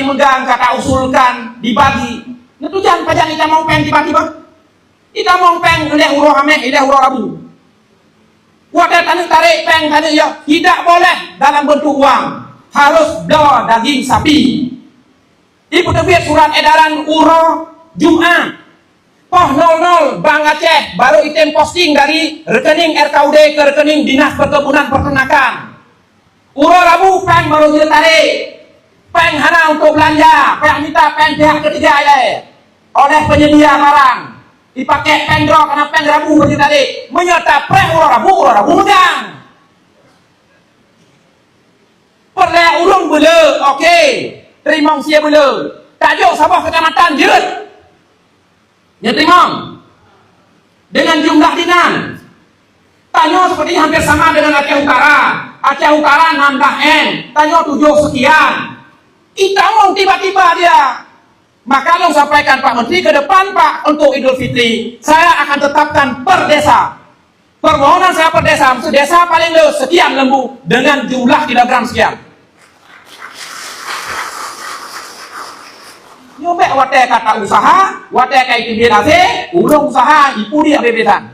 megang, kata usulkan, dibagi. Itu jangan pajak kita mau peng tiba-tiba. Kita mau peng oleh huruf Hamek, oleh huruf Rabu. Wadah tani tarik peng tani ya, tidak boleh dalam bentuk uang. Harus daging sapi. Ibu terbit surat edaran URO Jumat. Poh 00 Bank Aceh baru item posting dari rekening RKUD ke rekening Dinas Perkebunan Peternakan. URO Rabu peng baru ditarik. Peng hana untuk belanja, peng minta peng pihak ketiga ya. Oleh penyedia barang. Dipakai peng drop karena peng Rabu baru ditarik. Menyerta peng URO Rabu megang. Perle urung bela, okey. Terima usia bela. Tajuk Sabah Kecamatan jeut. Ya terima. Dengan jumlah dinan. Tanyo seperti hampir sama dengan Aceh Utara. Aceh Utara 16M. Tanyo 7 sekian. Kita mau tiba-tiba dia. Maka yang sampaikan Pak Menteri ke depan Pak untuk Idul Fitri. Saya akan tetapkan per desa. Permohonan saya per desa, desa paling sekian lembu dengan jumlah kilogram sekian. Nyobek wate kata usaha, wate kait BNAC, ulung usaha ipu dia bebesan.